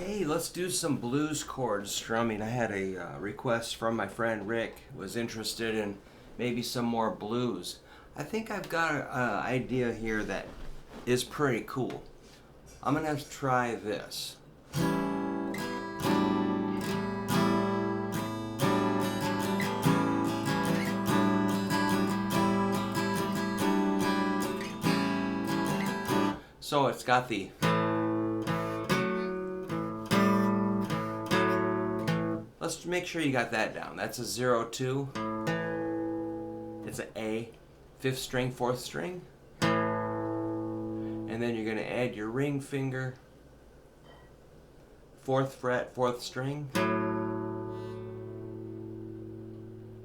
Hey, let's do some blues chords strumming. I had a request from my friend Rick, was interested in maybe some more blues. I think I've got an idea here that is pretty cool. I'm gonna try this. So it's got the let's make sure you got that down. That's a 0-2. It's an A, 5th string, 4th string. And then you're going to add your ring finger, 4th fret, 4th string.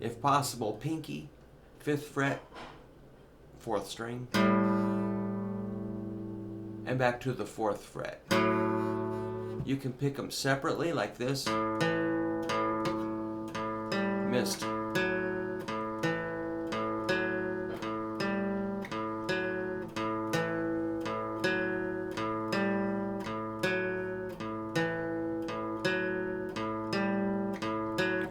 If possible, pinky, 5th fret, 4th string. And back to the 4th fret. You can pick them separately like this. Missed.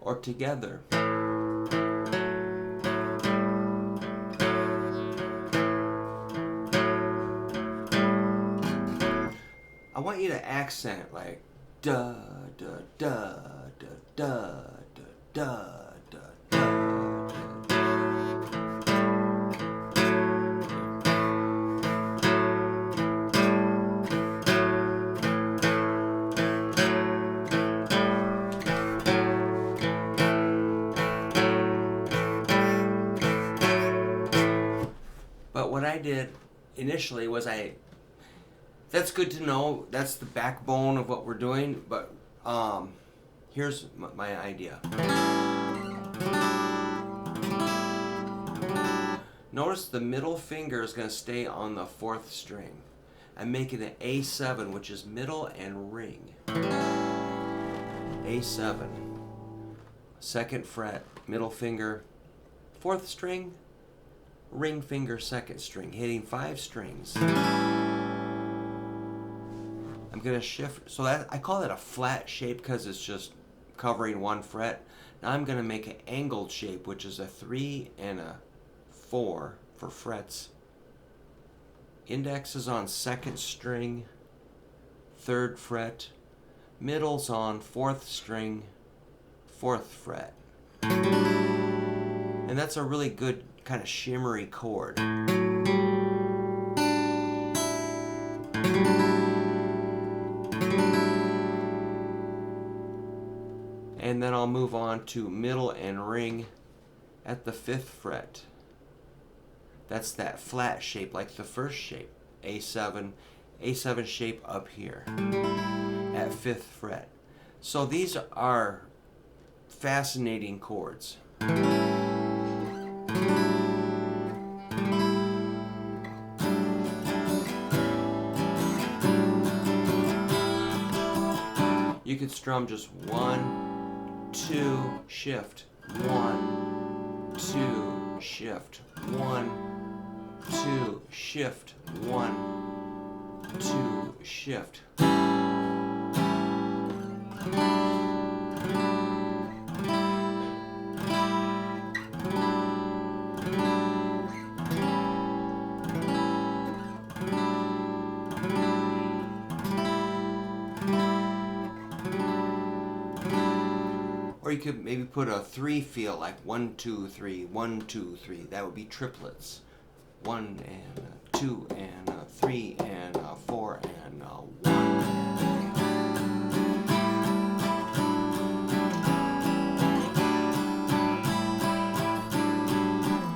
Or together. I want you to accent like da da da da da da da da da. But what I did initially was that's good to know. That's the backbone of what we're doing. But here's my idea. Notice the middle finger is going to stay on the 4th string. I'm making an A7, which is middle and ring. A7. 2nd fret, middle finger, 4th string, ring finger, 2nd string, hitting 5 strings. I'm going to shift, so that I call that a flat shape because it's just covering 1 fret. Now I'm going to make an angled shape, which is a 3 and a 4 for frets. Index is on 2nd string, 3rd fret. Middle's on 4th string, 4th fret. And that's a really good kind of shimmery chord. And then I'll move on to middle and ring at the 5th fret. That's that flat shape like the first shape, A7 shape up here at 5th fret. So these are fascinating chords. You could strum just 1, 2, shift, 1, 2, shift, 1, 2, shift, 1, 2, shift. Or you could maybe put a 3 feel like 1, 2, 3, 1, 2, 3. That would be triplets. 1 and 2 and 3 and 4 and 1.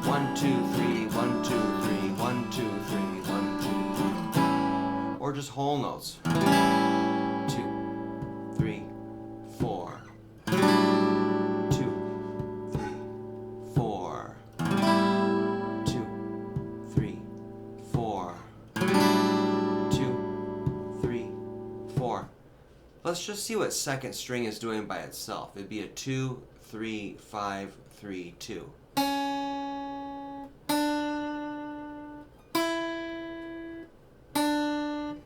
1, 2, 3, 1, 2, 3, 1, 2, 3, 1, 2, 3. Or just whole notes. 2, 3, 4. 2, 3, 4. 2, 3, 4. 2, 3, 4. Let's just see what 2nd string is doing by itself. It'd be a 2, 3, 5, 3, 2.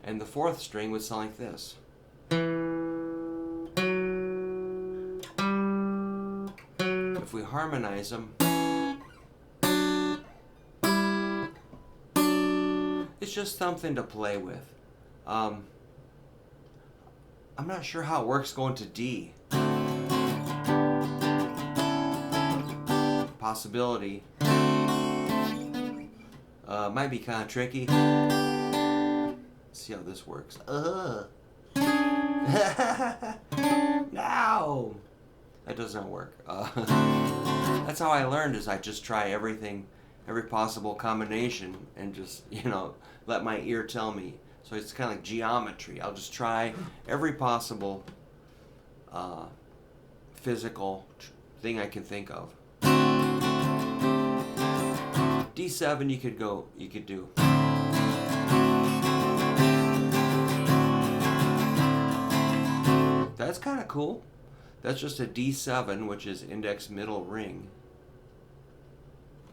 And the 4th string would sound like this. if we harmonize them, it's just something to play with. I'm not sure how it works going to D. Possibility. Might be kind of tricky. Let's see how this works. No! That does not work. That's how I learned, is I just try everything, every possible combination, and just, let my ear tell me. So it's kind of like geometry. I'll just try every possible physical thing I can think of. D7 you could do. That's kind of cool. That's just a D7, which is index middle ring.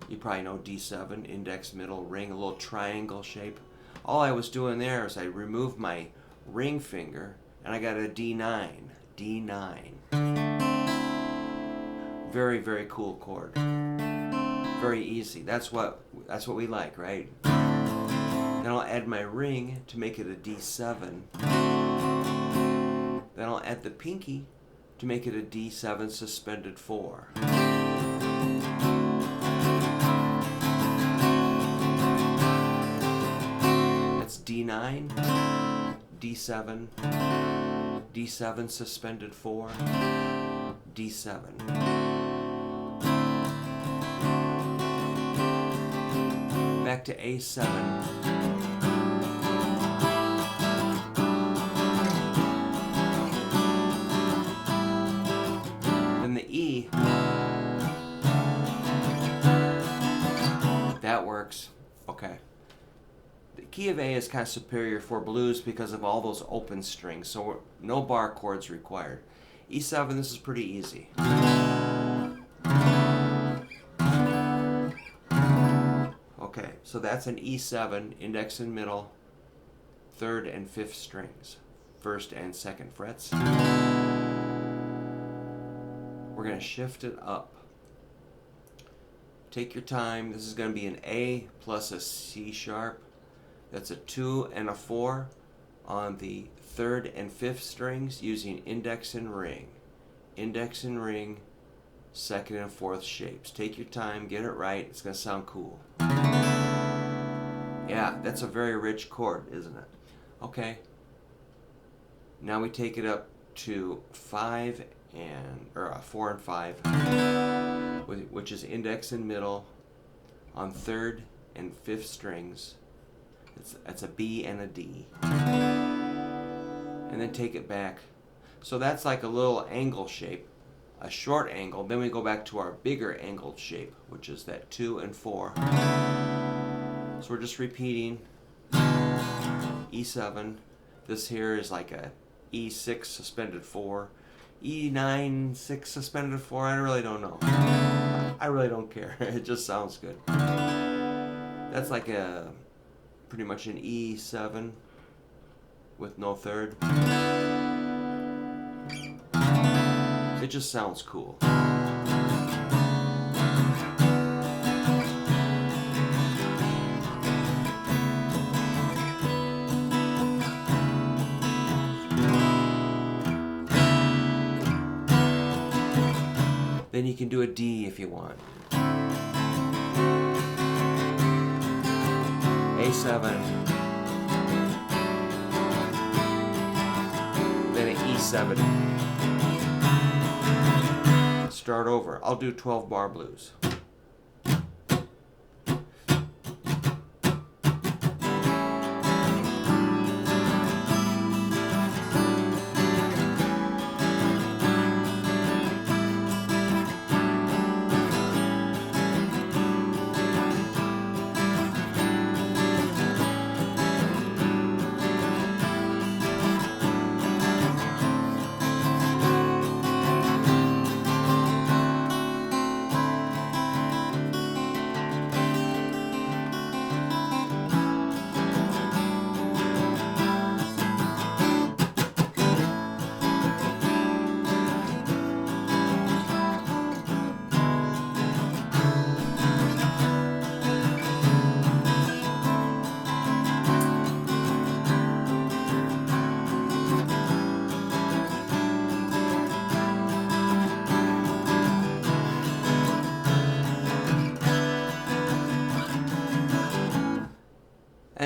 You probably know D7, index middle ring, a little triangle shape. All I was doing there is I removed my ring finger and I got a D9. D9. Very, very cool chord. Very easy. That's what we like, right? Then I'll add my ring to make it a D7. Then I'll add the pinky to make it a D7 suspended 4. That's D9, D7, D7 suspended 4, D7. Back to A7. Then the E. That works. Okay. The key of A is kind of superior for blues because of all those open strings, so no bar chords required. E7, this is pretty easy. Okay, so that's an E7, index and middle, 3rd and 5th strings, 1st and 2nd frets. We're going to shift it up. Take your time. This is going to be an A plus a C sharp. That's a 2 and a 4 on the 3rd and 5th strings using index and ring. Index and ring, 2nd and 4th shapes. Take your time, get it right. It's going to sound cool. Yeah, that's a very rich chord, isn't it? Okay. Now we take it up to 4 and 5, which is index and middle on 3rd and 5th strings. That's a B and a D. And then take it back. So that's like a little angle shape, a short angle. Then we go back to our bigger angled shape, which is that 2 and 4. So we're just repeating E7. This here is like a E6 suspended 4. E9, 6 suspended 4. I really don't know. I really don't care. It just sounds good. That's like pretty much an E7 with no 3rd. It just sounds cool. Then you can do a D if you want. A7. Then an E7. Start over. I'll do 12 bar blues.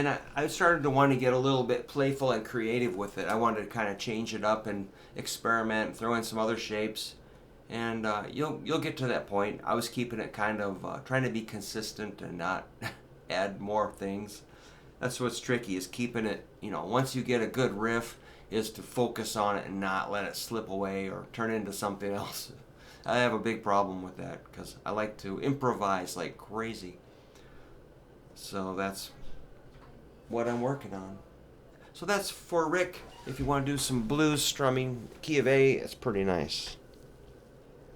And I started to want to get a little bit playful and creative with it. I wanted to kind of change it up and experiment, throw in some other shapes, and you'll get to that point. I was keeping it kind of trying to be consistent and not add more things. That's what's tricky, is keeping it. Once you get a good riff, is to focus on it and not let it slip away or turn into something else. I have a big problem with that because I like to improvise like crazy. So that's what I'm working on. So that's for Rick. If you want to do some blues strumming, key of A, it's pretty nice.